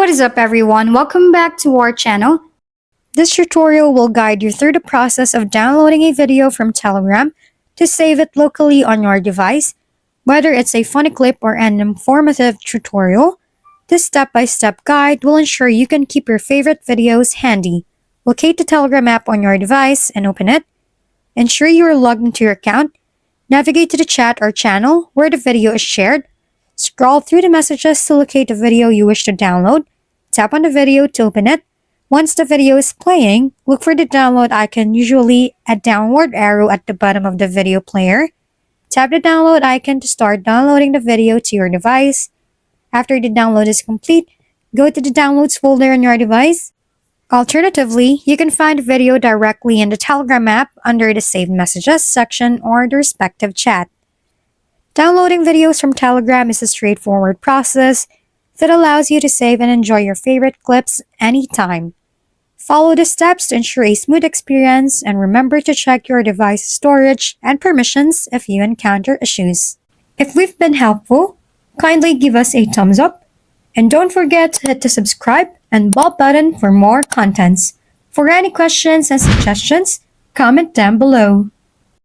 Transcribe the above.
What is up everyone? Welcome back to our channel. This tutorial will guide you through the process of downloading a video from Telegram to save it locally on your device. Whether it's a funny clip or an informative tutorial, this step-by-step guide will ensure you can keep your favorite videos handy. Locate the Telegram app on your device and open it. Ensure you are logged into your account. Navigate to the chat or channel where the video is shared. Scroll through the messages to locate the video you wish to download. Tap on the video to open it. Once the video is playing, look for the download icon, usually a downward arrow at the bottom of the video player. Tap the download icon to start downloading the video to your device. After the download is complete, go to the Downloads folder on your device. Alternatively, you can find the video directly in the Telegram app under the Saved Messages section or the respective chat. Downloading videos from Telegram is a straightforward process that allows you to save and enjoy your favorite clips anytime. Follow the steps to ensure a smooth experience, and remember to check your device storage and permissions if you encounter issues. If we've been helpful, kindly give us a thumbs up, and don't forget to hit the subscribe and bell button for more contents. For any questions and suggestions, comment down below.